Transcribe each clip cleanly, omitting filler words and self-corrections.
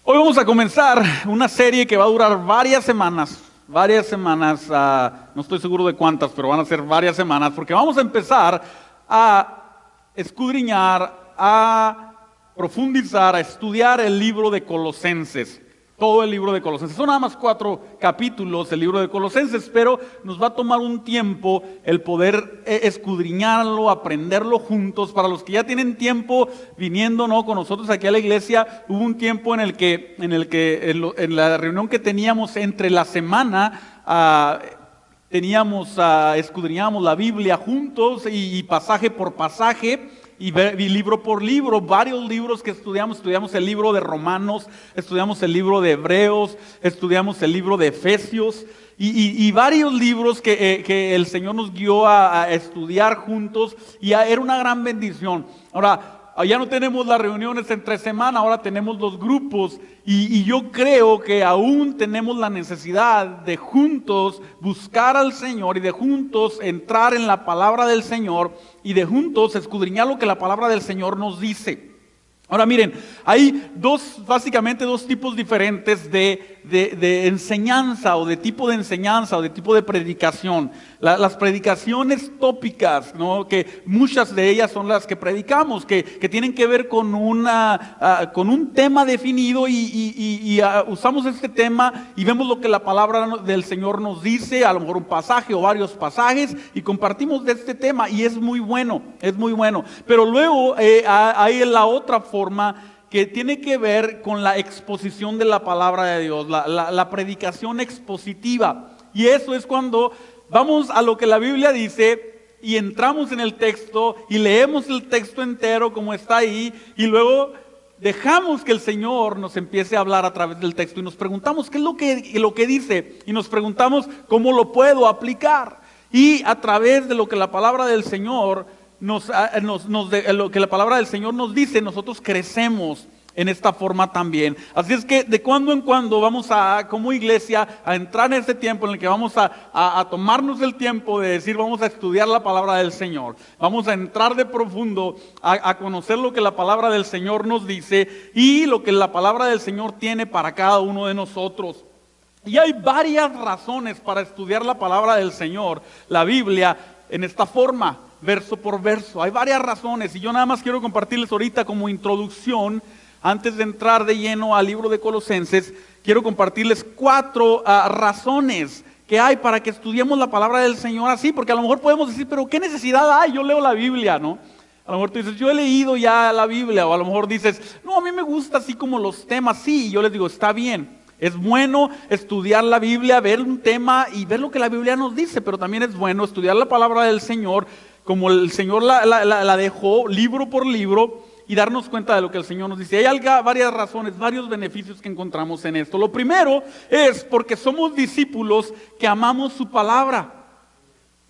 Hoy vamos a comenzar una serie que va a durar varias semanas, no estoy seguro de cuántas, pero van a ser varias semanas, porque vamos a empezar a escudriñar, a profundizar, a estudiar el libro de Colosenses. Todo el libro de Colosenses. Son nada más 4 capítulos del libro de Colosenses, pero nos va a tomar un tiempo el poder escudriñarlo, aprenderlo juntos. Para los que ya tienen tiempo viniendo, ¿no?, con nosotros aquí a la iglesia, hubo un tiempo en la reunión que teníamos entre la semana, escudriñábamos la Biblia juntos y pasaje por pasaje. Y libro por libro, varios libros que estudiamos el libro de Romanos, estudiamos el libro de Hebreos, estudiamos el libro de Efesios y varios libros que el Señor nos guió a estudiar juntos y era una gran bendición. Ahora, ya no tenemos las reuniones entre semana, ahora tenemos los grupos y yo creo que aún tenemos la necesidad de juntos buscar al Señor y de juntos entrar en la palabra del Señor y de juntos escudriñar lo que la palabra del Señor nos dice. Ahora miren, hay básicamente dos tipos diferentes de enseñanza o de tipo de enseñanza o de tipo de predicación. Las predicaciones tópicas, ¿no?, que muchas de ellas son las que predicamos, que tienen que ver con un tema definido y usamos este tema y vemos lo que la palabra del Señor nos dice, a lo mejor un pasaje o varios pasajes y compartimos de este tema y es muy bueno. Pero luego hay la otra forma que tiene que ver con la exposición de la palabra de Dios, la predicación expositiva. Y eso es cuando vamos a lo que la Biblia dice y entramos en el texto y leemos el texto entero como está ahí y luego dejamos que el Señor nos empiece a hablar a través del texto y nos preguntamos qué es lo que dice y nos preguntamos cómo lo puedo aplicar. Y a través de lo que la palabra del Señor lo que la palabra del Señor nos dice, nosotros crecemos en esta forma también. Así es que de cuando en cuando vamos como iglesia, a entrar en este tiempo en el que vamos a tomarnos el tiempo de decir, vamos a estudiar la palabra del Señor. Vamos a entrar de profundo a conocer lo que la palabra del Señor nos dice y lo que la palabra del Señor tiene para cada uno de nosotros. Y hay varias razones para estudiar la palabra del Señor, la Biblia, en esta forma, verso por verso. Hay varias razones y yo nada más quiero compartirles ahorita como introducción, antes de entrar de lleno al libro de Colosenses, quiero compartirles 4 razones que hay para que estudiemos la palabra del Señor así, porque a lo mejor podemos decir, pero ¿qué necesidad hay? Yo leo la Biblia, ¿no? A lo mejor tú dices, yo he leído ya la Biblia, o a lo mejor dices, no, a mí me gusta así como los temas, sí, y yo les digo, está bien. Es bueno estudiar la Biblia, ver un tema y ver lo que la Biblia nos dice, pero también es bueno estudiar la palabra del Señor como el Señor la dejó, libro por libro, y darnos cuenta de lo que el Señor nos dice. Hay varias razones, varios beneficios que encontramos en esto. Lo primero es porque somos discípulos que amamos su palabra.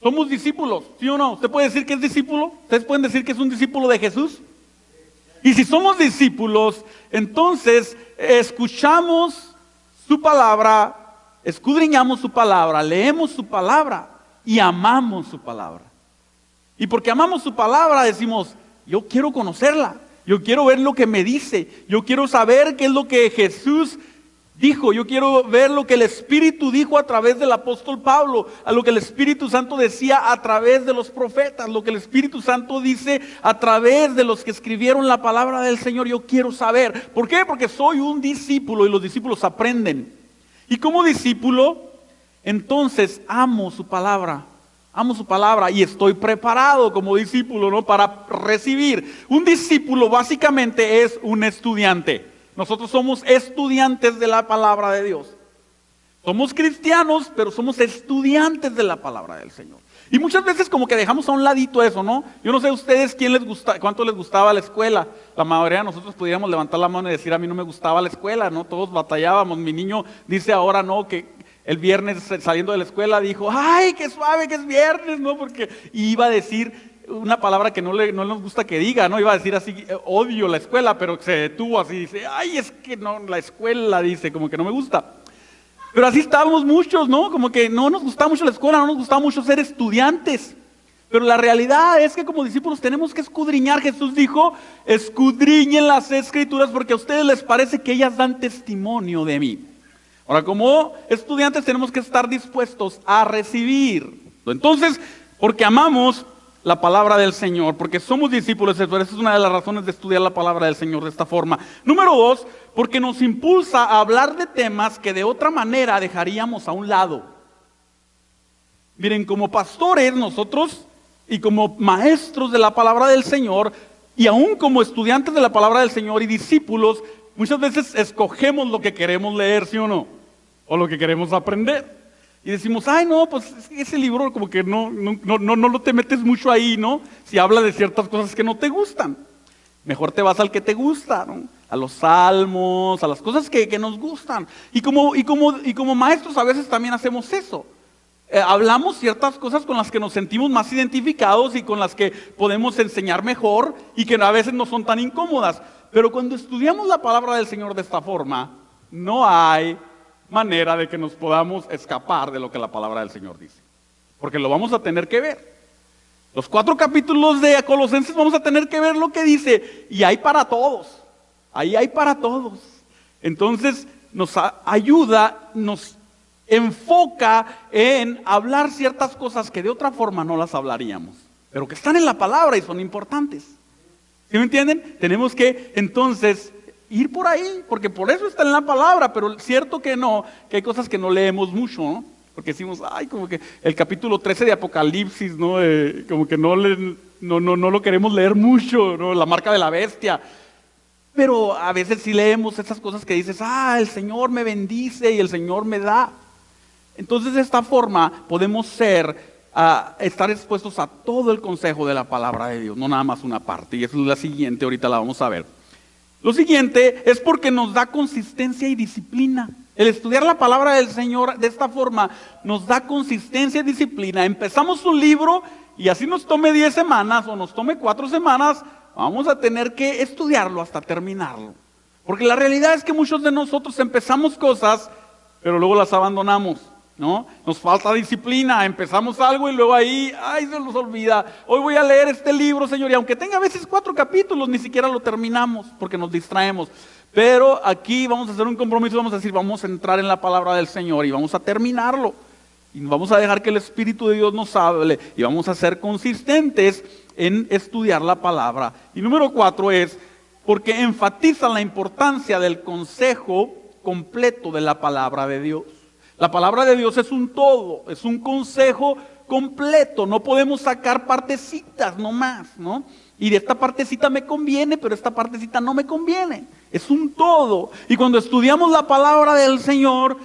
Somos discípulos, ¿sí o no? ¿Usted puede decir que es discípulo? ¿Ustedes pueden decir que es un discípulo de Jesús? Y si somos discípulos, entonces escuchamos su palabra, escudriñamos su palabra, leemos su palabra y amamos su palabra. Y porque amamos su palabra decimos, yo quiero conocerla, yo quiero ver lo que me dice, yo quiero saber qué es lo que Jesús dijo, yo quiero ver lo que el Espíritu dijo a través del apóstol Pablo, a lo que el Espíritu Santo decía a través de los profetas, lo que el Espíritu Santo dice a través de los que escribieron la palabra del Señor. Yo quiero saber. ¿Por qué? Porque soy un discípulo y los discípulos aprenden. Y como discípulo, entonces amo su palabra y estoy preparado como discípulo, ¿no?, para recibir. Un discípulo básicamente es un estudiante. Nosotros somos estudiantes de la palabra de Dios. Somos cristianos, pero somos estudiantes de la palabra del Señor. Y muchas veces como que dejamos a un ladito eso, ¿no? Yo no sé a ustedes cuánto les gustaba la escuela. La mayoría de nosotros pudiéramos levantar la mano y decir, a mí no me gustaba la escuela, ¿no? Todos batallábamos. Mi niño dice ahora, ¿no?, que el viernes saliendo de la escuela dijo, ¡ay, qué suave que es viernes!, ¿no? Porque iba a decir una palabra que no nos gusta que diga, ¿no? Iba a decir así, odio la escuela, pero se detuvo así, dice, ¡ay, es que no, la escuela!, dice, como que no me gusta. Pero así estábamos muchos, ¿no? Como que no nos gustaba mucho la escuela, no nos gustaba mucho ser estudiantes. Pero la realidad es que como discípulos tenemos que escudriñar. Jesús dijo, escudriñen las Escrituras porque a ustedes les parece que ellas dan testimonio de mí. Ahora, como estudiantes tenemos que estar dispuestos a recibir. Entonces, porque amamos la palabra del Señor, porque somos discípulos, esa es una de las razones de estudiar la palabra del Señor de esta forma. Número 2, porque nos impulsa a hablar de temas que de otra manera dejaríamos a un lado. Miren, como pastores nosotros y como maestros de la palabra del Señor, y aún como estudiantes de la palabra del Señor y discípulos, muchas veces escogemos lo que queremos leer, ¿sí o no? O lo que queremos aprender. Y decimos, ay no, pues ese libro como que no lo te metes mucho ahí, ¿no? Si habla de ciertas cosas que no te gustan. Mejor te vas al que te gusta, ¿no? A los salmos, a las cosas que nos gustan. Y como maestros a veces también hacemos eso. Hablamos ciertas cosas con las que nos sentimos más identificados y con las que podemos enseñar mejor y que a veces no son tan incómodas. Pero cuando estudiamos la palabra del Señor de esta forma, no hay manera de que nos podamos escapar de lo que la palabra del Señor dice. Porque lo vamos a tener que ver. Los 4 capítulos de Colosenses vamos a tener que ver lo que dice. Y hay para todos. Ahí hay para todos. Entonces nos ayuda, nos enfoca en hablar ciertas cosas que de otra forma no las hablaríamos, pero que están en la palabra y son importantes. ¿Sí me entienden? Tenemos que entonces ir por ahí, porque por eso está en la palabra, pero es cierto que hay cosas que no leemos mucho, ¿no? Porque decimos, ay, como que el capítulo 13 de Apocalipsis, ¿no? Como que no lo queremos leer mucho, ¿no? La marca de la bestia. Pero a veces sí leemos esas cosas que dices, el Señor me bendice y el Señor me da. Entonces de esta forma podemos estar expuestos a todo el consejo de la palabra de Dios, no nada más una parte. Y esa es la siguiente, ahorita la vamos a ver. Lo siguiente es porque nos da consistencia y disciplina. El estudiar la palabra del Señor de esta forma nos da consistencia y disciplina. Empezamos un libro y así nos tome 10 semanas o nos tome 4 semanas, vamos a tener que estudiarlo hasta terminarlo. Porque la realidad es que muchos de nosotros empezamos cosas, pero luego las abandonamos, ¿no? Nos falta disciplina, empezamos algo y luego ahí, se nos olvida. Hoy voy a leer este libro, Señor, y aunque tenga a veces 4 capítulos, ni siquiera lo terminamos porque nos distraemos. Pero aquí vamos a hacer un compromiso, vamos a decir, vamos a entrar en la palabra del Señor y vamos a terminarlo. Y vamos a dejar que el Espíritu de Dios nos hable y vamos a ser consistentes en estudiar la palabra. Y número 4 es porque enfatiza la importancia del consejo completo de la palabra de Dios. La palabra de Dios es un todo, es un consejo completo, no podemos sacar partecitas nomás, ¿no? Y de esta partecita me conviene, pero esta partecita no me conviene, es un todo. Y cuando estudiamos la palabra del Señor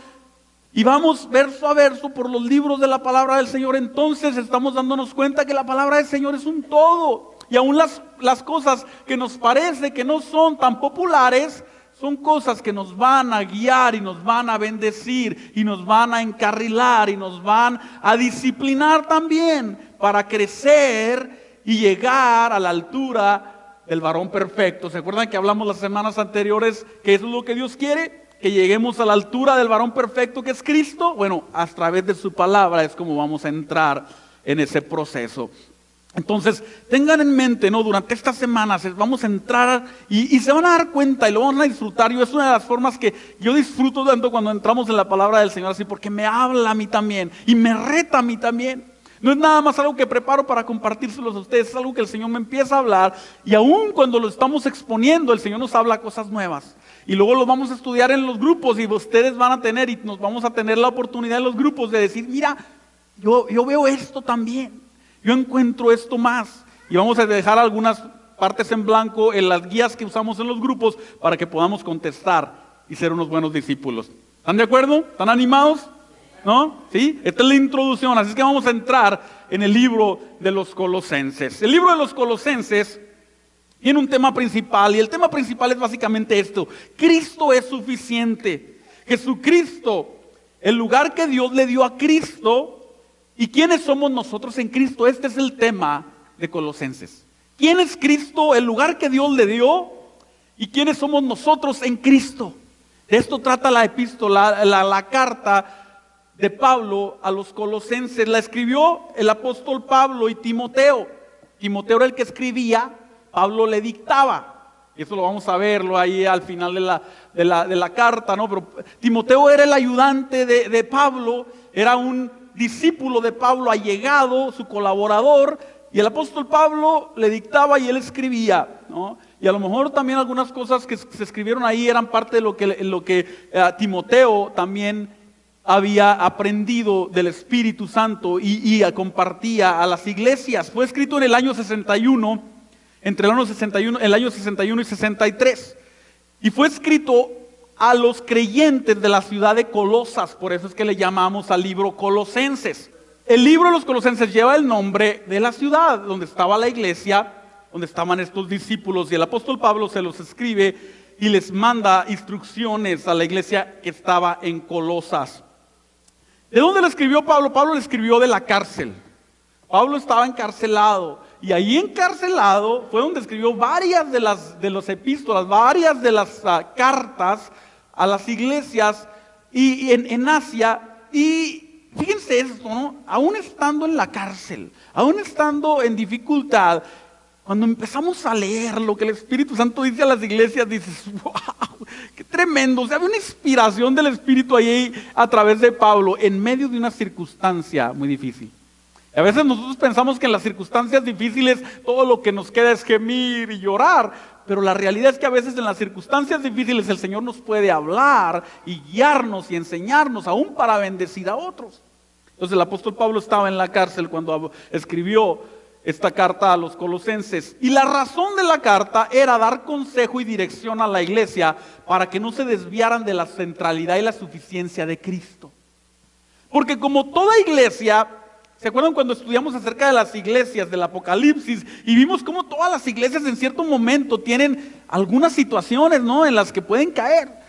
y vamos verso a verso por los libros de la palabra del Señor, entonces estamos dándonos cuenta que la palabra del Señor es un todo. Y aún las cosas que nos parece que no son tan populares, son cosas que nos van a guiar y nos van a bendecir y nos van a encarrilar y nos van a disciplinar también para crecer y llegar a la altura del varón perfecto. ¿Se acuerdan que hablamos las semanas anteriores que eso es lo que Dios quiere? Que lleguemos a la altura del varón perfecto que es Cristo. Bueno, a través de su palabra es como vamos a entrar en ese proceso. Entonces, tengan en mente, ¿no? Durante estas semanas vamos a entrar y se van a dar cuenta y lo van a disfrutar. Es una de las formas que yo disfruto tanto cuando entramos en la palabra del Señor, así porque me habla a mí también y me reta a mí también. No es nada más algo que preparo para compartírselos a ustedes, es algo que el Señor me empieza a hablar y aún cuando lo estamos exponiendo, el Señor nos habla cosas nuevas. Y luego lo vamos a estudiar en los grupos y ustedes van a tener y nos vamos a tener la oportunidad en los grupos de decir, mira, yo veo esto también. Yo encuentro esto más y vamos a dejar algunas partes en blanco en las guías que usamos en los grupos para que podamos contestar y ser unos buenos discípulos. ¿Están de acuerdo? ¿Están animados? ¿No? ¿Sí? Esta es la introducción, así es que vamos a entrar en el libro de los Colosenses. El libro de los Colosenses tiene un tema principal y el tema principal es básicamente esto: Cristo es suficiente. Jesucristo, el lugar que Dios le dio a Cristo. ¿Y quiénes somos nosotros en Cristo? Este es el tema de Colosenses. ¿Quién es Cristo? El lugar que Dios le dio. ¿Y quiénes somos nosotros en Cristo? De esto trata la epístola, la carta de Pablo a los colosenses. La escribió el apóstol Pablo y Timoteo. Timoteo era el que escribía, Pablo le dictaba. Y eso lo vamos a verlo ahí al final de la carta, ¿no? Pero Timoteo era el ayudante de Pablo, era un discípulo de Pablo allegado, su colaborador, y el apóstol Pablo le dictaba y él escribía, ¿no? Y a lo mejor también algunas cosas que se escribieron ahí eran parte de lo que Timoteo también había aprendido del Espíritu Santo y compartía a las iglesias. Fue escrito en el año 61, entre el año 61 y 63. Y fue escrito a los creyentes de la ciudad de Colosas, por eso es que le llamamos al libro Colosenses. El libro de los Colosenses lleva el nombre de la ciudad donde estaba la iglesia, donde estaban estos discípulos, y el apóstol Pablo se los escribe y les manda instrucciones a la iglesia que estaba en Colosas. ¿De dónde le escribió Pablo? Pablo le escribió de la cárcel. Pablo estaba encarcelado, y ahí encarcelado fue donde escribió varias de las epístolas, varias de las cartas a las iglesias y en Asia. Y fíjense esto, ¿no? Aún estando en la cárcel, aún estando en dificultad, cuando empezamos a leer lo que el Espíritu Santo dice a las iglesias, dices, wow, qué tremendo. O sea, había una inspiración del Espíritu ahí a través de Pablo en medio de una circunstancia muy difícil. Y a veces nosotros pensamos que en las circunstancias difíciles todo lo que nos queda es gemir y llorar, pero la realidad es que a veces en las circunstancias difíciles el Señor nos puede hablar y guiarnos y enseñarnos aún para bendecir a otros. Entonces el apóstol Pablo estaba en la cárcel cuando escribió esta carta a los colosenses, y la razón de la carta era dar consejo y dirección a la iglesia para que no se desviaran de la centralidad y la suficiencia de Cristo. Porque como toda iglesia, ¿se acuerdan cuando estudiamos acerca de las iglesias del Apocalipsis y vimos cómo todas las iglesias en cierto momento tienen algunas situaciones, ¿no?, en las que pueden caer?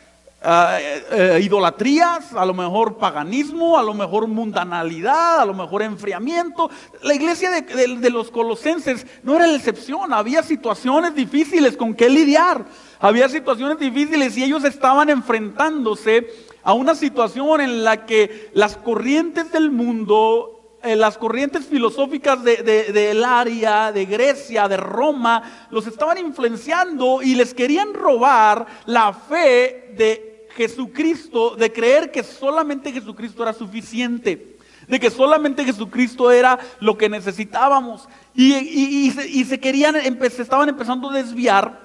Idolatrías, a lo mejor paganismo, a lo mejor mundanalidad, a lo mejor enfriamiento. La iglesia de los colosenses no era la excepción. Había situaciones difíciles con que lidiar, había situaciones difíciles, y ellos estaban enfrentándose a una situación en la que las corrientes del mundo, las corrientes filosóficas del área, de Grecia, de Roma, los estaban influenciando y les querían robar la fe de Jesucristo, de creer que solamente Jesucristo era suficiente, de que solamente Jesucristo era lo que necesitábamos, y se estaban empezando a desviar.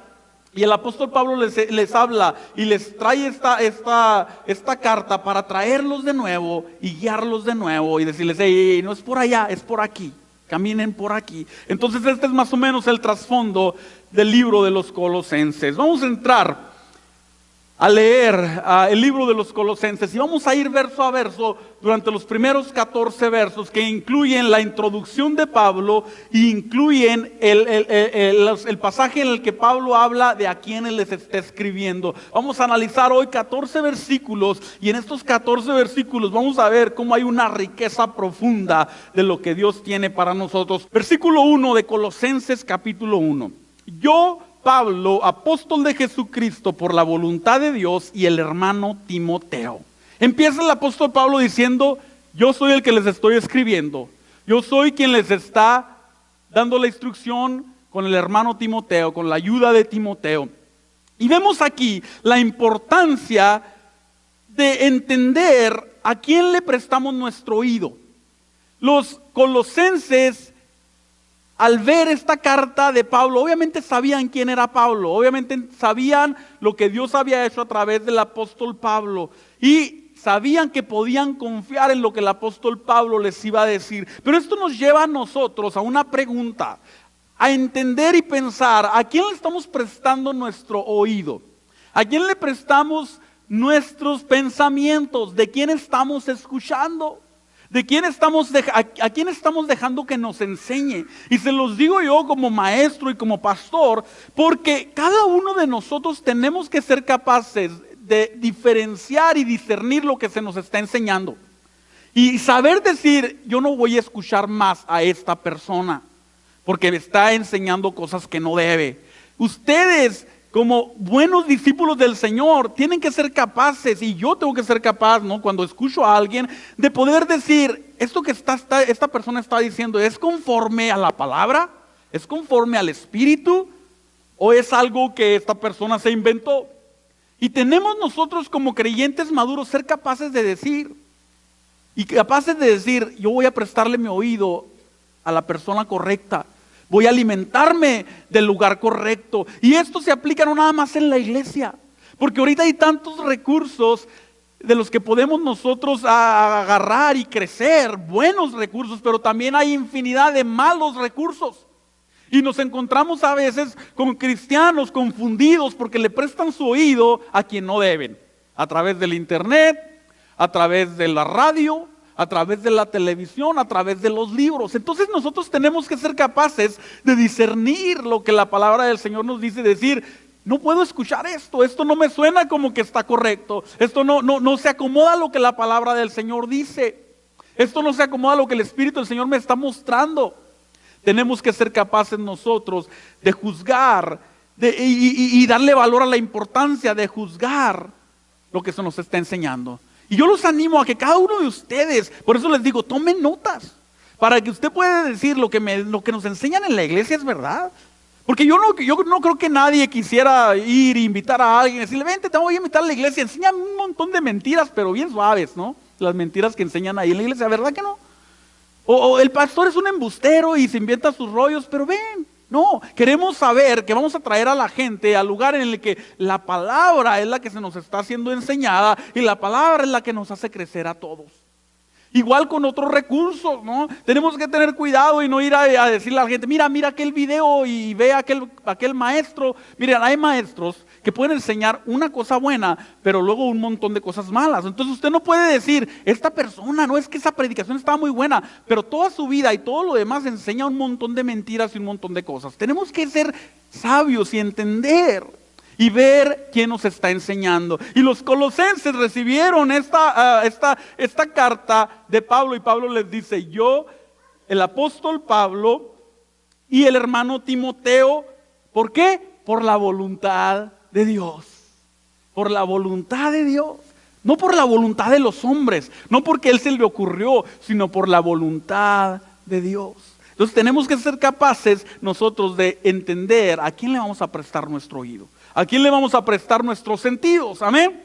Y el apóstol Pablo les habla y les trae esta carta para traerlos de nuevo y guiarlos de nuevo y decirles, hey, no es por allá, es por aquí, caminen por aquí. Entonces este es más o menos el trasfondo del libro de los Colosenses. Vamos a entrar a leer el libro de los Colosenses y vamos a ir verso a verso durante los primeros 14 versos, que incluyen la introducción de Pablo e incluyen el pasaje en el que Pablo habla de a quién él les está escribiendo. Vamos a analizar hoy 14 versículos, y en estos 14 versículos vamos a ver cómo hay una riqueza profunda de lo que Dios tiene para nosotros. Versículo 1 de Colosenses capítulo 1. Yo, Pablo, apóstol de Jesucristo por la voluntad de Dios, y el hermano Timoteo. Empieza el apóstol Pablo diciendo, yo soy el que les estoy escribiendo, yo soy quien les está dando la instrucción con el hermano Timoteo, con la ayuda de Timoteo. Y vemos aquí la importancia de entender a quién le prestamos nuestro oído. Los colosenses, al ver esta carta de Pablo, obviamente sabían quién era Pablo, obviamente sabían lo que Dios había hecho a través del apóstol Pablo, y sabían que podían confiar en lo que el apóstol Pablo les iba a decir. Pero esto nos lleva a nosotros a una pregunta, a entender y pensar, ¿a quién le estamos prestando nuestro oído? ¿A quién le prestamos nuestros pensamientos? ¿De quién estamos escuchando? ¿A quién estamos dejando que nos enseñe? Y se los digo yo como maestro y como pastor, porque cada uno de nosotros tenemos que ser capaces de diferenciar y discernir lo que se nos está enseñando. Y saber decir, yo no voy a escuchar más a esta persona, porque me está enseñando cosas que no debe. Ustedes como buenos discípulos del Señor, tienen que ser capaces, y yo tengo que ser capaz, ¿no? Cuando escucho a alguien, de poder decir, esto que esta persona está diciendo, ¿es conforme a la palabra? ¿Es conforme al Espíritu? ¿O es algo que esta persona se inventó? Y tenemos nosotros como creyentes maduros ser capaces de decir, y capaces de decir, yo voy a prestarle mi oído a la persona correcta. Voy a alimentarme del lugar correcto. Y esto se aplica no nada más en la iglesia. Porque ahorita hay tantos recursos de los que podemos nosotros agarrar y crecer. Buenos recursos, pero también hay infinidad de malos recursos. Y nos encontramos a veces con cristianos confundidos porque le prestan su oído a quien no deben. A través del internet, a través de la radio, a través de la televisión, a través de los libros. Entonces nosotros tenemos que ser capaces de discernir lo que la palabra del Señor nos dice, decir, no puedo escuchar esto no me suena como que está correcto, esto no se acomoda a lo que la palabra del Señor dice, esto no se acomoda a lo que el Espíritu del Señor me está mostrando. Tenemos que ser capaces nosotros de juzgar y darle valor a la importancia de juzgar lo que se nos está enseñando. Y yo los animo a que cada uno de ustedes, por eso les digo, tomen notas, para que usted pueda decir lo que nos enseñan en la iglesia es verdad. Porque yo no creo que nadie quisiera ir e invitar a alguien y decirle, vente, te voy a invitar a la iglesia, enseñan un montón de mentiras, pero bien suaves, ¿no? Las mentiras que enseñan ahí en la iglesia, ¿verdad que no? O el pastor es un embustero y se inventa sus rollos, pero ven. No, queremos saber que vamos a traer a la gente al lugar en el que la palabra es la que se nos está siendo enseñada y la palabra es la que nos hace crecer a todos. Igual con otros recursos, ¿no? Tenemos que tener cuidado y no ir a decirle a la gente, mira aquel video y ve aquel maestro. Miren, hay maestros que pueden enseñar una cosa buena, pero luego un montón de cosas malas. Entonces usted no puede decir, esta persona, no es que esa predicación estaba muy buena, pero toda su vida y todo lo demás enseña un montón de mentiras y un montón de cosas. Tenemos que ser sabios y entender y ver quién nos está enseñando. Y los colosenses recibieron esta carta de Pablo, y Pablo les dice, yo, el apóstol Pablo y el hermano Timoteo, ¿por qué? Por la voluntad de Dios. Por la voluntad de Dios. No por la voluntad de los hombres, no porque él se le ocurrió, sino por la voluntad de Dios. Entonces tenemos que ser capaces nosotros de entender a quién le vamos a prestar nuestro oído. ¿A quién le vamos a prestar nuestros sentidos? Amén.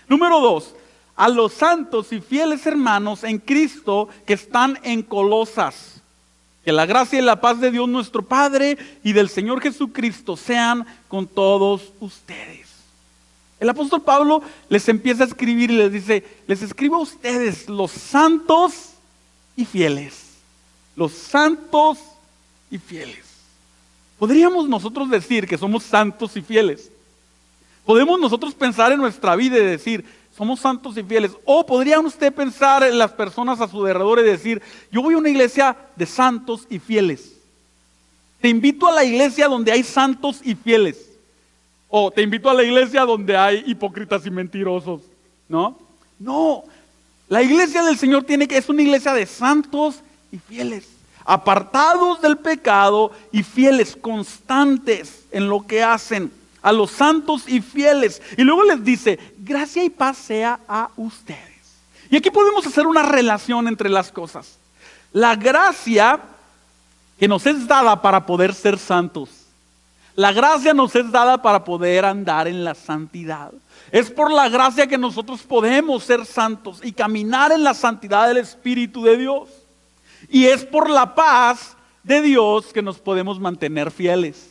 Número 2, a los santos y fieles hermanos en Cristo que están en Colosas. Que la gracia y la paz de Dios nuestro Padre y del Señor Jesucristo sean con todos ustedes. El apóstol Pablo les empieza a escribir y les dice, les escribo a ustedes los santos y fieles. Los santos y fieles. ¿Podríamos nosotros decir que somos santos y fieles? Podemos nosotros pensar en nuestra vida y decir, somos santos y fieles. O podría usted pensar en las personas a su alrededor y decir, yo voy a una iglesia de santos y fieles. Te invito a la iglesia donde hay santos y fieles. O te invito a la iglesia donde hay hipócritas y mentirosos. ¿No? No. La iglesia del Señor es una iglesia de santos y fieles. Apartados del pecado y fieles, constantes en lo que hacen. A los santos y fieles. Y luego les dice, gracia y paz sea a ustedes. Y aquí podemos hacer una relación entre las cosas. La gracia que nos es dada para poder ser santos. La gracia nos es dada para poder andar en la santidad. Es por la gracia que nosotros podemos ser santos y caminar en la santidad del Espíritu de Dios. Y es por la paz de Dios que nos podemos mantener fieles.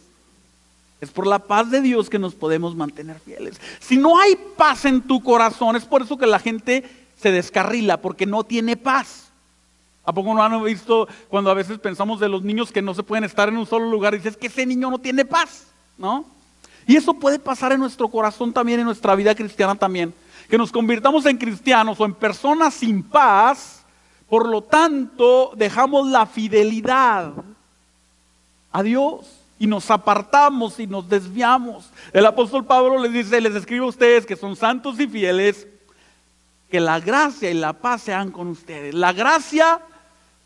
Es por la paz de Dios que nos podemos mantener fieles. Si no hay paz en tu corazón, es por eso que la gente se descarrila, porque no tiene paz. ¿A poco no han visto cuando a veces pensamos de los niños que no se pueden estar en un solo lugar y dices que ese niño no tiene paz, ¿no? Y eso puede pasar en nuestro corazón también, en nuestra vida cristiana también. Que nos convirtamos en cristianos o en personas sin paz, por lo tanto dejamos la fidelidad a Dios. Y nos apartamos y nos desviamos. El apóstol Pablo les dice, les escribo a ustedes que son santos y fieles, que la gracia y la paz sean con ustedes. La gracia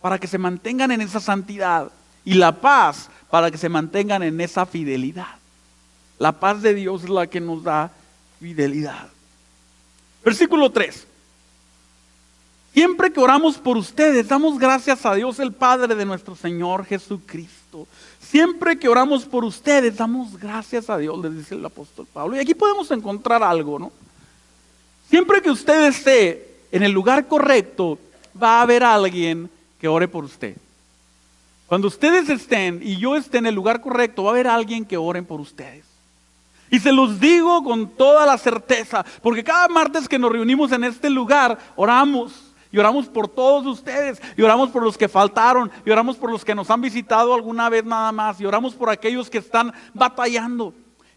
para que se mantengan en esa santidad y la paz para que se mantengan en esa fidelidad. La paz de Dios es la que nos da fidelidad. Versículo 3. Siempre que oramos por ustedes, damos gracias a Dios el Padre de nuestro Señor Jesucristo. Siempre que oramos por ustedes, damos gracias a Dios, les dice el apóstol Pablo. Y aquí podemos encontrar algo, ¿no? Siempre que usted esté en el lugar correcto, va a haber alguien que ore por usted. Cuando ustedes estén y yo esté en el lugar correcto, va a haber alguien que ore por ustedes. Y se los digo con toda la certeza, porque cada martes que nos reunimos en este lugar, oramos. Y oramos por todos ustedes, y oramos por los que faltaron, y oramos por los que nos han visitado alguna vez nada más, y oramos por aquellos que están batallando.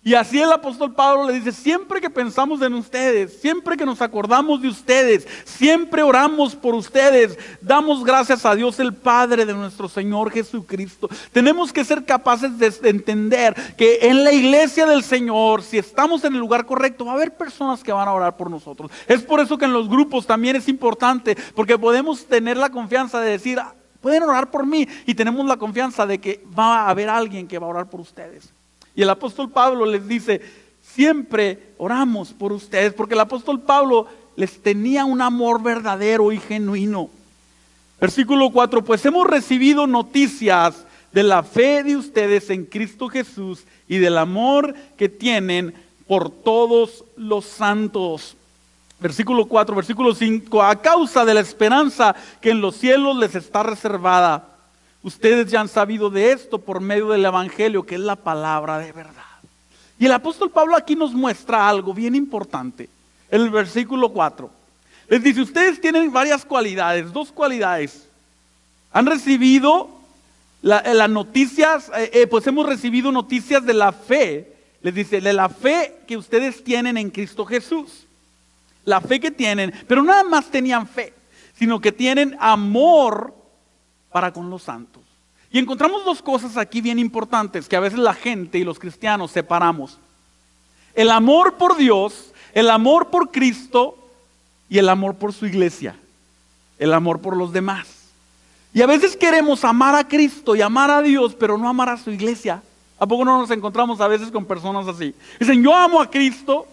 Y así el apóstol Pablo le dice, siempre que pensamos en ustedes, siempre que nos acordamos de ustedes, siempre oramos por ustedes, damos gracias a Dios el Padre de nuestro Señor Jesucristo. Tenemos que ser capaces de entender que en la iglesia del Señor, si estamos en el lugar correcto, va a haber personas que van a orar por nosotros. Es por eso que en los grupos también es importante, porque podemos tener la confianza de decir, pueden orar por mí, y tenemos la confianza de que va a haber alguien que va a orar por ustedes. Y el apóstol Pablo les dice, siempre oramos por ustedes, porque el apóstol Pablo les tenía un amor verdadero y genuino. Versículo 4, pues hemos recibido noticias de la fe de ustedes en Cristo Jesús y del amor que tienen por todos los santos. Versículo 4, versículo 5, a causa de la esperanza que en los cielos les está reservada. Ustedes ya han sabido de esto por medio del Evangelio, que es la palabra de verdad. Y el apóstol Pablo aquí nos muestra algo bien importante. En el versículo 4. Les dice, ustedes tienen varias cualidades, dos cualidades. Han recibido las noticias, pues hemos recibido noticias de la fe. Les dice, de la fe que ustedes tienen en Cristo Jesús. La fe que tienen, pero nada más tenían fe, sino que tienen amor para con los santos. Y encontramos dos cosas aquí bien importantes que a veces la gente y los cristianos separamos. El amor por Dios, el amor por Cristo y el amor por su iglesia. El amor por los demás. Y a veces queremos amar a Cristo y amar a Dios, pero no amar a su iglesia. ¿A poco no nos encontramos a veces con personas así? Dicen, yo amo a Cristo,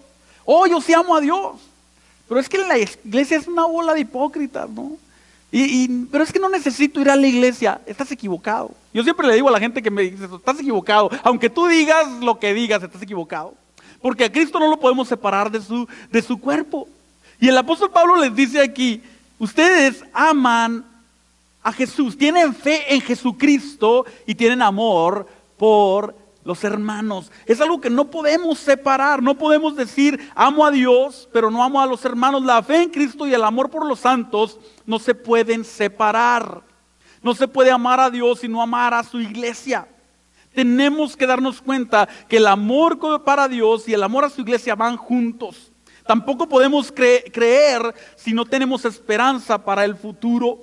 yo sí amo a Dios. Pero es que la iglesia es una bola de hipócritas, ¿no? Pero es que no necesito ir a la iglesia. Estás equivocado. Yo siempre le digo a la gente que me dice, estás equivocado. Aunque tú digas lo que digas, estás equivocado. Porque a Cristo no lo podemos separar de su cuerpo. Y el apóstol Pablo les dice aquí, ustedes aman a Jesús, tienen fe en Jesucristo y tienen amor por los hermanos. Es algo que no podemos separar. No podemos decir amo a Dios, pero no amo a los hermanos. La fe en Cristo y el amor por los santos no se pueden separar. No se puede amar a Dios y no amar a su iglesia. Tenemos que darnos cuenta que el amor para Dios y el amor a su iglesia van juntos. Tampoco podemos creer si no tenemos esperanza para el futuro.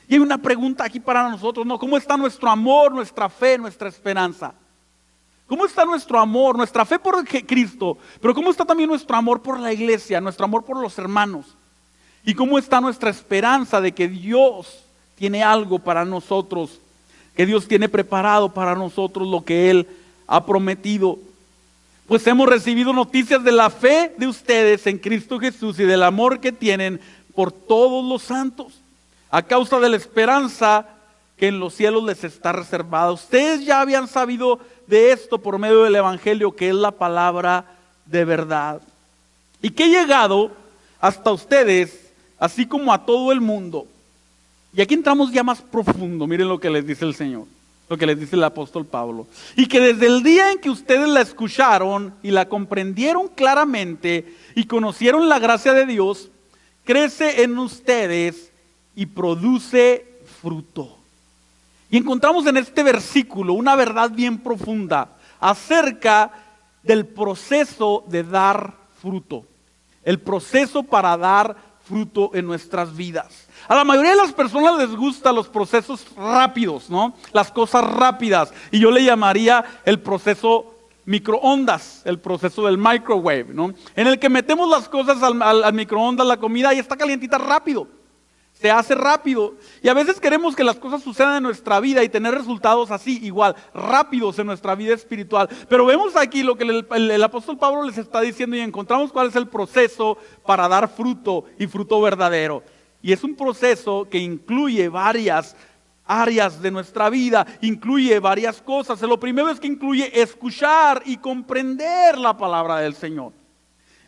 Y hay una pregunta aquí para nosotros, ¿no? ¿Cómo está nuestro amor, nuestra fe, nuestra esperanza? ¿Cómo está nuestro amor, nuestra fe por Cristo? Pero ¿cómo está también nuestro amor por la iglesia, nuestro amor por los hermanos? ¿Y cómo está nuestra esperanza de que Dios tiene algo para nosotros? Que Dios tiene preparado para nosotros lo que Él ha prometido. Pues hemos recibido noticias de la fe de ustedes en Cristo Jesús y del amor que tienen por todos los santos. A causa de la esperanza que en los cielos les está reservada. Ustedes ya habían sabido de esto por medio del Evangelio, que es la palabra de verdad. Y que he llegado hasta ustedes, así como a todo el mundo. Y aquí entramos ya más profundo, miren lo que les dice el Señor, lo que les dice el apóstol Pablo. Y que desde el día en que ustedes la escucharon y la comprendieron claramente y conocieron la gracia de Dios, crece en ustedes y produce fruto. Y encontramos en este versículo una verdad bien profunda acerca del proceso de dar fruto. El proceso para dar fruto en nuestras vidas. A la mayoría de las personas les gustan los procesos rápidos, ¿no? Las cosas rápidas. Y yo le llamaría el proceso microondas, el proceso del microwave, ¿no? En el que metemos las cosas al microondas, la comida, y está calientita rápido. Se hace rápido. Y a veces queremos que las cosas sucedan en nuestra vida y tener resultados así, igual, rápidos en nuestra vida espiritual. Pero vemos aquí lo que el apóstol Pablo les está diciendo y encontramos cuál es el proceso para dar fruto y fruto verdadero. Y es un proceso que incluye varias áreas de nuestra vida, incluye varias cosas. Lo primero es que incluye escuchar y comprender la palabra del Señor.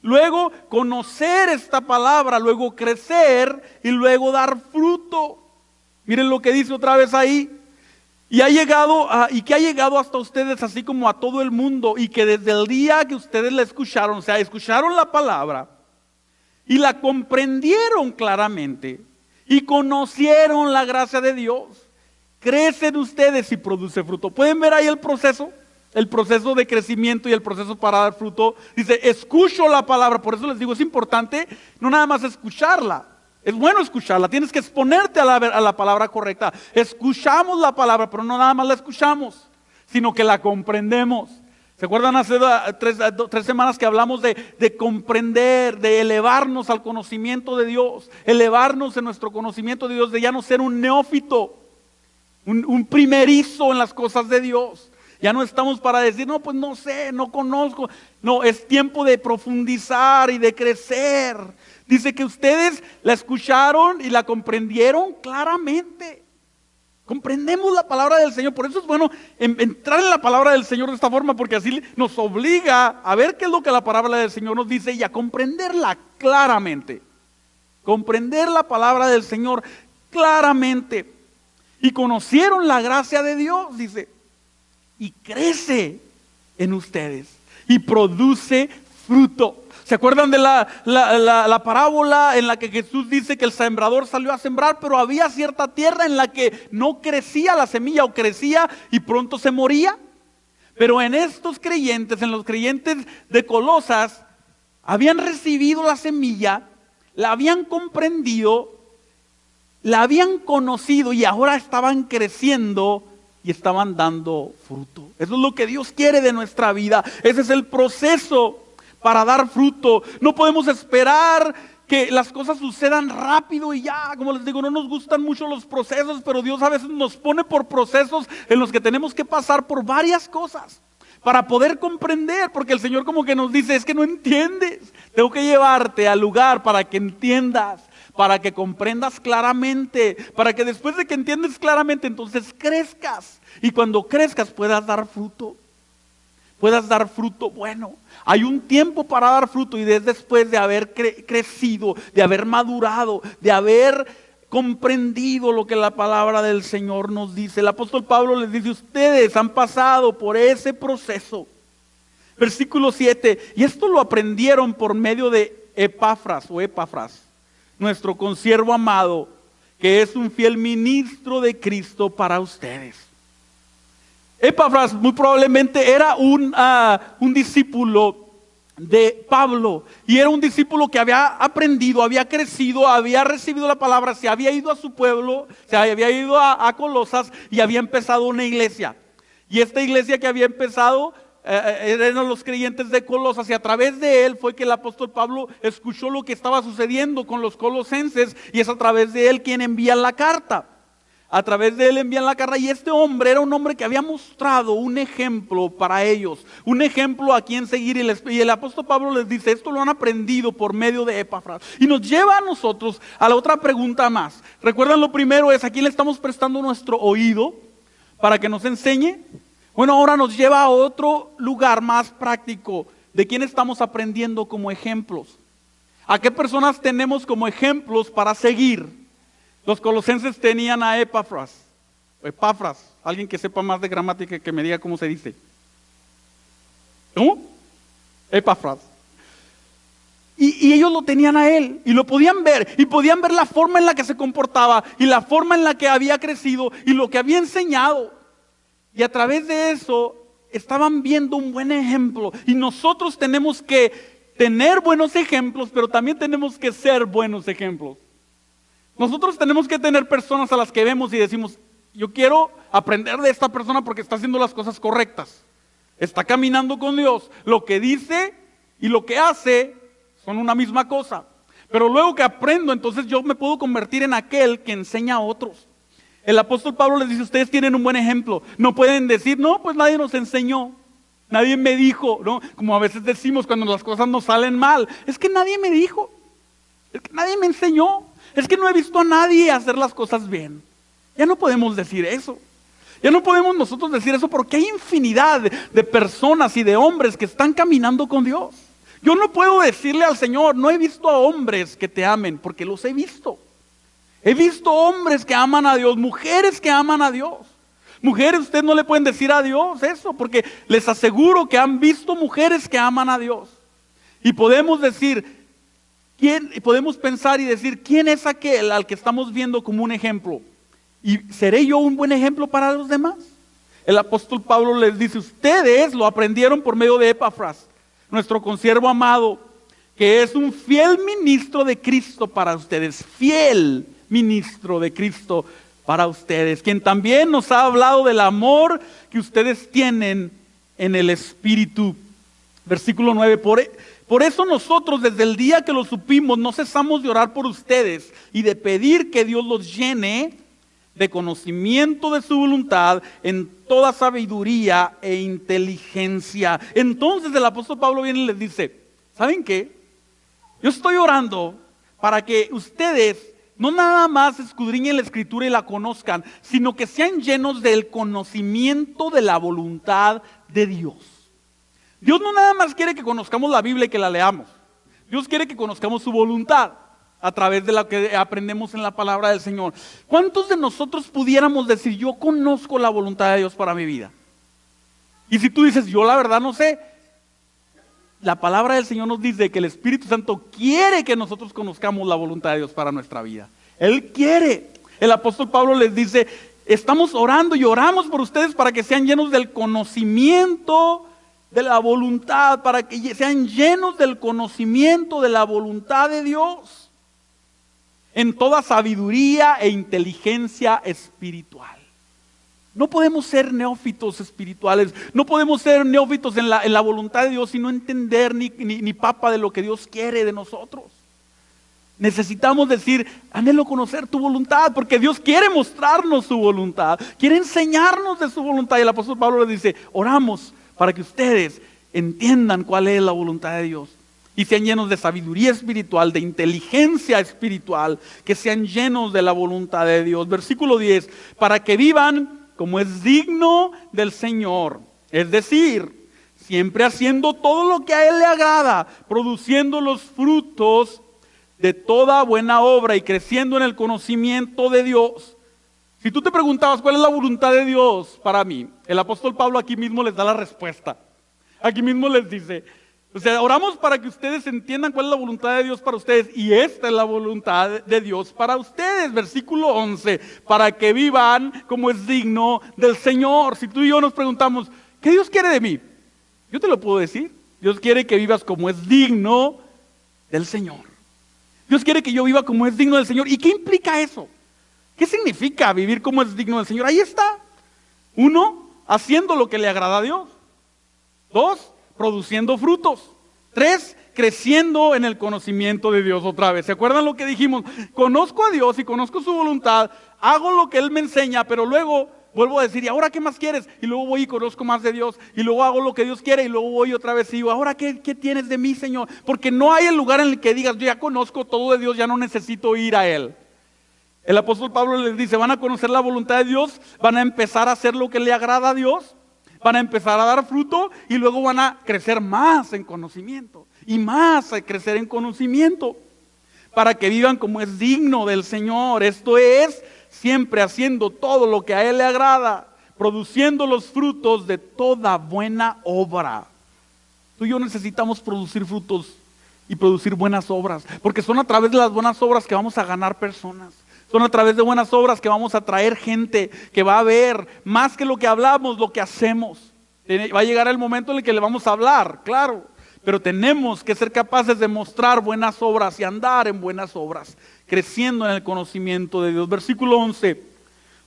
Luego conocer esta palabra, luego crecer y luego dar fruto. Miren lo que dice otra vez ahí. Y que ha llegado hasta ustedes así como a todo el mundo, y que desde el día que ustedes la escucharon, o sea, escucharon la palabra y la comprendieron claramente y conocieron la gracia de Dios, crecen ustedes y produce fruto. ¿Pueden ver ahí el proceso? El proceso de crecimiento y el proceso para dar fruto. Dice, escucho la palabra. Por eso les digo, es importante no nada más escucharla. Es bueno escucharla, tienes que exponerte a la palabra correcta. Escuchamos la palabra, pero no nada más la escuchamos, sino que la comprendemos. ¿Se acuerdan hace 3 semanas que hablamos de comprender, de elevarnos al conocimiento de Dios? Elevarnos en nuestro conocimiento de Dios, de ya no ser un neófito, un primerizo en las cosas de Dios. Ya no estamos para decir, no, pues no sé, no conozco. No, es tiempo de profundizar y de crecer. Dice que ustedes la escucharon y la comprendieron claramente. Comprendemos la palabra del Señor. Por eso es bueno entrar en la palabra del Señor de esta forma, porque así nos obliga a ver qué es lo que la palabra del Señor nos dice y a comprenderla claramente. Comprender la palabra del Señor claramente. Y conocieron la gracia de Dios, dice. Y crece en ustedes y produce fruto. ¿Se acuerdan de la parábola en la que Jesús dice que el sembrador salió a sembrar, pero había cierta tierra en la que no crecía la semilla, o crecía y pronto se moría? Pero en estos creyentes, en los creyentes de Colosas, habían recibido la semilla, la habían comprendido, la habían conocido y ahora estaban creciendo y estaban dando fruto. Eso es lo que Dios quiere de nuestra vida. Ese es el proceso para dar fruto. No podemos esperar que las cosas sucedan rápido y ya. Como les digo, no nos gustan mucho los procesos, pero Dios a veces nos pone por procesos en los que tenemos que pasar por varias cosas para poder comprender, porque el Señor como que nos dice, es que no entiendes. Tengo que llevarte al lugar para que entiendas, para que comprendas claramente, para que después de que entiendes claramente, entonces crezcas. Y cuando crezcas puedas dar fruto. Puedas dar fruto bueno. Hay un tiempo para dar fruto y es después de haber crecido, de haber madurado, de haber comprendido lo que la palabra del Señor nos dice. El apóstol Pablo les dice, ustedes han pasado por ese proceso. Versículo 7, y esto lo aprendieron por medio de Epafras, nuestro consiervo amado, que es un fiel ministro de Cristo para ustedes. Epafras muy probablemente era un discípulo de Pablo, y era un discípulo que había aprendido, había crecido, había recibido la palabra, se había ido a su pueblo, se había ido a Colosas y había empezado una iglesia. Y esta iglesia que había empezado eran los creyentes de Colosas, y a través de él fue que el apóstol Pablo escuchó lo que estaba sucediendo con los colosenses, y es a través de él quien envía la carta. A través de él envían la carta, y este hombre era un hombre que había mostrado un ejemplo para ellos, un ejemplo a quien seguir, y el apóstol Pablo les dice, esto lo han aprendido por medio de Epafras, y nos lleva a nosotros a la otra pregunta más. ¿Recuerdan? Lo primero es, ¿a quién le estamos prestando nuestro oído para que nos enseñe? Bueno, ahora nos lleva a otro lugar más práctico, ¿de quién estamos aprendiendo como ejemplos? ¿A qué personas tenemos como ejemplos para seguir? Los colosenses tenían a Epafras, alguien que sepa más de gramática que me diga cómo se dice. ¿Cómo? Epafras. Y ellos lo tenían a él, y lo podían ver, y podían ver la forma en la que se comportaba, y la forma en la que había crecido, y lo que había enseñado. Y a través de eso, estaban viendo un buen ejemplo, y nosotros tenemos que tener buenos ejemplos, pero también tenemos que ser buenos ejemplos. Nosotros tenemos que tener personas a las que vemos y decimos, yo quiero aprender de esta persona porque está haciendo las cosas correctas. Está caminando con Dios. Lo que dice y lo que hace son una misma cosa. Pero luego que aprendo, entonces yo me puedo convertir en aquel que enseña a otros. El apóstol Pablo les dice, ustedes tienen un buen ejemplo. No pueden decir, no, pues nadie nos enseñó. Nadie me dijo, ¿no? Como a veces decimos cuando las cosas nos salen mal. Es que nadie me dijo. Es que nadie me enseñó. Es que no he visto a nadie hacer las cosas bien. Ya no podemos decir eso. Ya no podemos nosotros decir eso porque hay infinidad de personas y de hombres que están caminando con Dios. Yo no puedo decirle al Señor, no he visto a hombres que te amen, porque los he visto. He visto hombres que aman a Dios, mujeres que aman a Dios. Mujeres, ustedes no le pueden decir a Dios eso, porque les aseguro que han visto mujeres que aman a Dios. Y podemos decir, podemos pensar y decir, ¿quién es aquel al que estamos viendo como un ejemplo? ¿Y seré yo un buen ejemplo para los demás? El apóstol Pablo les dice, ustedes lo aprendieron por medio de Epafras, nuestro consiervo amado, que es un fiel ministro de Cristo para ustedes, fiel ministro de Cristo para ustedes, quien también nos ha hablado del amor que ustedes tienen en el Espíritu. Versículo 9, por eso nosotros desde el día que lo supimos no cesamos de orar por ustedes y de pedir que Dios los llene de conocimiento de su voluntad en toda sabiduría e inteligencia. Entonces el apóstol Pablo viene y les dice, ¿saben qué? Yo estoy orando para que ustedes no nada más escudriñen la Escritura y la conozcan, sino que sean llenos del conocimiento de la voluntad de Dios. Dios no nada más quiere que conozcamos la Biblia y que la leamos. Dios quiere que conozcamos su voluntad a través de lo que aprendemos en la palabra del Señor. ¿Cuántos de nosotros pudiéramos decir, yo conozco la voluntad de Dios para mi vida? Y si tú dices, yo la verdad no sé, la palabra del Señor nos dice que el Espíritu Santo quiere que nosotros conozcamos la voluntad de Dios para nuestra vida. Él quiere. El apóstol Pablo les dice, estamos orando y oramos por ustedes para que sean llenos del conocimiento de la voluntad, para que sean llenos del conocimiento de la voluntad de Dios, en toda sabiduría e inteligencia espiritual. No podemos ser neófitos espirituales, no podemos ser neófitos en la voluntad de Dios y no entender ni papa de lo que Dios quiere de nosotros. Necesitamos decir, anhelo conocer tu voluntad, porque Dios quiere mostrarnos su voluntad, quiere enseñarnos de su voluntad. Y el apóstol Pablo le dice, oramos para que ustedes entiendan cuál es la voluntad de Dios y sean llenos de sabiduría espiritual, de inteligencia espiritual, que sean llenos de la voluntad de Dios. Versículo 10, para que vivan como es digno del Señor, es decir, siempre haciendo todo lo que a Él le agrada, produciendo los frutos de toda buena obra y creciendo en el conocimiento de Dios. Si tú te preguntabas cuál es la voluntad de Dios para mí, el apóstol Pablo aquí mismo les da la respuesta. Aquí mismo les dice, o sea, oramos para que ustedes entiendan cuál es la voluntad de Dios para ustedes, y esta es la voluntad de Dios para ustedes. Versículo 11, para que vivan como es digno del Señor. Si tú y yo nos preguntamos, ¿qué Dios quiere de mí? Yo te lo puedo decir. Dios quiere que vivas como es digno del Señor. Dios quiere que yo viva como es digno del Señor. ¿Y qué implica eso? ¿Qué significa vivir como es digno del Señor? Ahí está. 1, haciendo lo que le agrada a Dios. 2, produciendo frutos. 3, creciendo en el conocimiento de Dios otra vez. ¿Se acuerdan lo que dijimos? Conozco a Dios y conozco su voluntad, hago lo que Él me enseña, pero luego vuelvo a decir, ¿y ahora qué más quieres? Y luego voy y conozco más de Dios, y luego hago lo que Dios quiere, y luego voy otra vez y digo, ¿ahora qué tienes de mí, Señor? Porque no hay el lugar en el que digas, yo ya conozco todo de Dios, ya no necesito ir a Él. El apóstol Pablo les dice, van a conocer la voluntad de Dios, van a empezar a hacer lo que le agrada a Dios, van a empezar a dar fruto y luego van a crecer más en conocimiento y más a crecer en conocimiento para que vivan como es digno del Señor. Esto es, siempre haciendo todo lo que a Él le agrada, produciendo los frutos de toda buena obra. Tú y yo necesitamos producir frutos y producir buenas obras, porque son a través de las buenas obras que vamos a ganar personas. Son a través de buenas obras que vamos a traer gente que va a ver más que lo que hablamos, lo que hacemos. Va a llegar el momento en el que le vamos a hablar, claro, pero tenemos que ser capaces de mostrar buenas obras y andar en buenas obras, creciendo en el conocimiento de Dios. Versículo 11,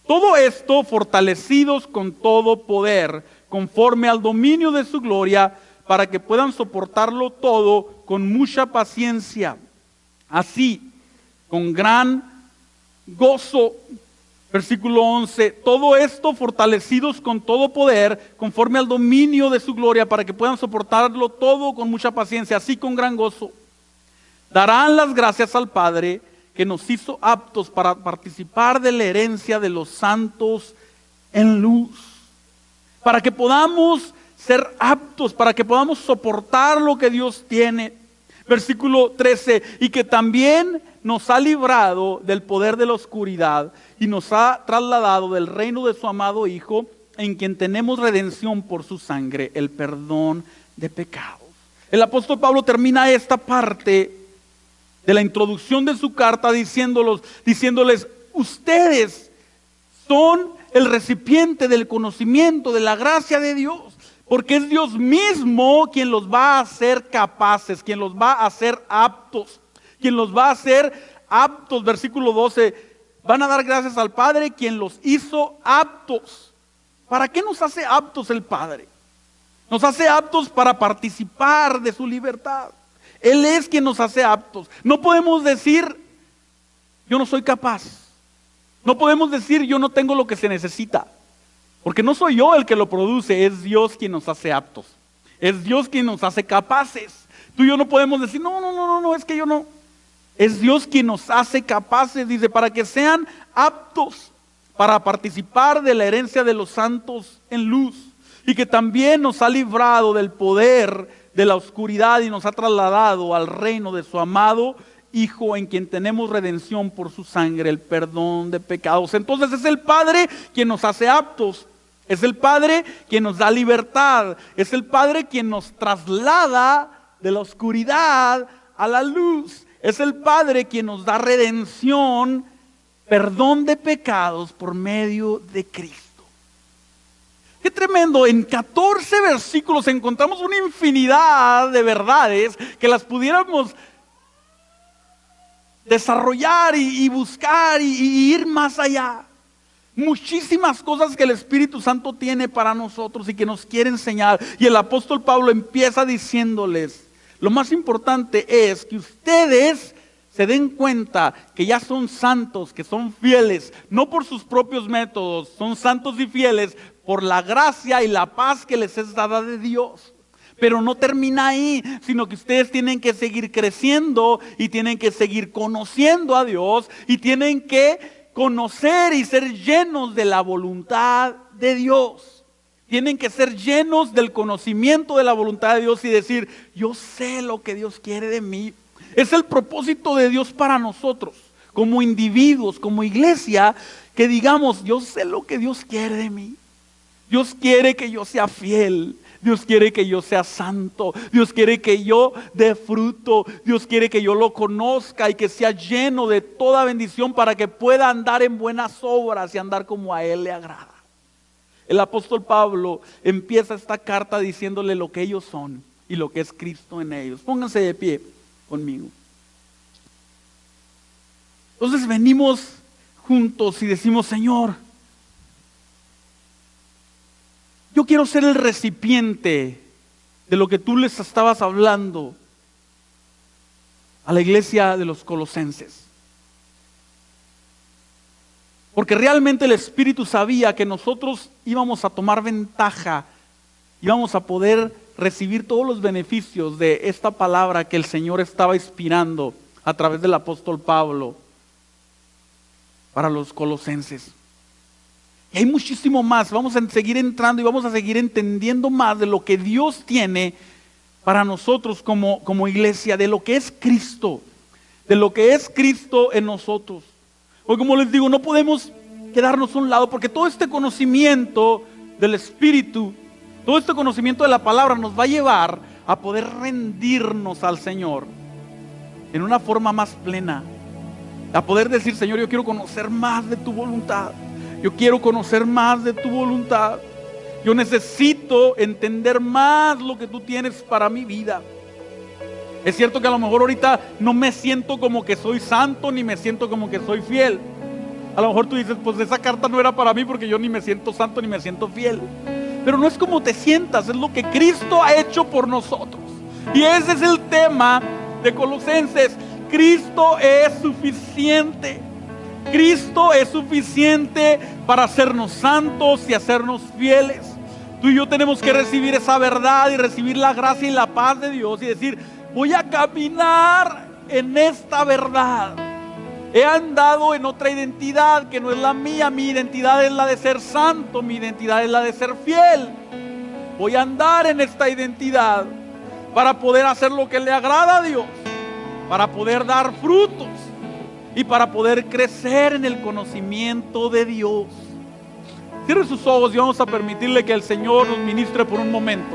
todo esto fortalecidos con todo poder, conforme al dominio de su gloria, para que puedan soportarlo todo con mucha paciencia. Así, con gran gozo, versículo 11, todo esto fortalecidos con todo poder, conforme al dominio de su gloria, para que puedan soportarlo todo con mucha paciencia, así con gran gozo. Darán las gracias al Padre, que nos hizo aptos para participar de la herencia de los santos en luz. Para que podamos ser aptos, para que podamos soportar lo que Dios tiene. Versículo 13, y que también nos ha librado del poder de la oscuridad y nos ha trasladado del reino de su amado Hijo, en quien tenemos redención por su sangre, el perdón de pecados. El apóstol Pablo termina esta parte de la introducción de su carta diciéndoles, ustedes son el recipiente del conocimiento, de la gracia de Dios, porque es Dios mismo quien los va a hacer capaces, quien los va a hacer aptos, quien los va a hacer aptos. Versículo 12, van a dar gracias al Padre, quien los hizo aptos. ¿Para qué nos hace aptos el Padre? Nos hace aptos para participar de su libertad. Él es quien nos hace aptos. No podemos decir, yo no soy capaz. No podemos decir, yo no tengo lo que se necesita. Porque no soy yo el que lo produce, es Dios quien nos hace aptos. Es Dios quien nos hace capaces. Tú y yo no podemos decir, no, es que yo no. Es Dios quien nos hace capaces, dice, para que sean aptos para participar de la herencia de los santos en luz. Y que también nos ha librado del poder de la oscuridad y nos ha trasladado al reino de su amado Hijo, en quien tenemos redención por su sangre, el perdón de pecados. Entonces es el Padre quien nos hace aptos, es el Padre quien nos da libertad, es el Padre quien nos traslada de la oscuridad a la luz, es el Padre quien nos da redención, perdón de pecados por medio de Cristo. Qué tremendo, en 14 versículos encontramos una infinidad de verdades que las pudiéramos desarrollar y buscar y ir más allá. Muchísimas cosas que el Espíritu Santo tiene para nosotros y que nos quiere enseñar. Y el apóstol Pablo empieza diciéndoles, lo más importante es que ustedes se den cuenta que ya son santos, que son fieles, no por sus propios métodos, son santos y fieles por la gracia y la paz que les es dada de Dios. Pero no termina ahí, sino que ustedes tienen que seguir creciendo y tienen que seguir conociendo a Dios y tienen que conocer y ser llenos de la voluntad de Dios. Tienen que ser llenos del conocimiento de la voluntad de Dios y decir, yo sé lo que Dios quiere de mí. Es el propósito de Dios para nosotros, como individuos, como iglesia, que digamos, yo sé lo que Dios quiere de mí. Dios quiere que yo sea fiel. Dios quiere que yo sea santo. Dios quiere que yo dé fruto. Dios quiere que yo lo conozca y que sea lleno de toda bendición para que pueda andar en buenas obras y andar como a Él le agrada. El apóstol Pablo empieza esta carta diciéndole lo que ellos son y lo que es Cristo en ellos. Pónganse de pie conmigo. Entonces venimos juntos y decimos, Señor, yo quiero ser el recipiente de lo que tú les estabas hablando a la iglesia de los Colosenses. Porque realmente el Espíritu sabía que nosotros íbamos a tomar ventaja, íbamos a poder recibir todos los beneficios de esta palabra que el Señor estaba inspirando a través del apóstol Pablo para los colosenses. Y hay muchísimo más, vamos a seguir entrando y vamos a seguir entendiendo más de lo que Dios tiene para nosotros como iglesia, de lo que es Cristo, de lo que es Cristo en nosotros. Hoy, como les digo, no podemos quedarnos a un lado porque todo este conocimiento del Espíritu, todo este conocimiento de la palabra nos va a llevar a poder rendirnos al Señor en una forma más plena, a poder decir, Señor, yo quiero conocer más de tu voluntad. Yo quiero conocer más de tu voluntad. Yo necesito entender más lo que tú tienes para mi vida. Es cierto que a lo mejor ahorita no me siento como que soy santo, ni me siento como que soy fiel. A lo mejor tú dices, pues esa carta no era para mí porque yo ni me siento santo ni me siento fiel. Pero no es como te sientas, es lo que Cristo ha hecho por nosotros. Y ese es el tema de Colosenses. Cristo es suficiente. Cristo es suficiente para hacernos santos y hacernos fieles. Tú y yo tenemos que recibir esa verdad y recibir la gracia y la paz de Dios y decir: voy a caminar en esta verdad. He andado en otra identidad que no es la mía. Mi identidad es la de ser santo, mi identidad es la de ser fiel. Voy a andar en esta identidad para poder hacer lo que le agrada a Dios, para poder dar frutos y para poder crecer en el conocimiento de Dios. Cierre sus ojos y vamos a permitirle que el Señor nos ministre por un momento.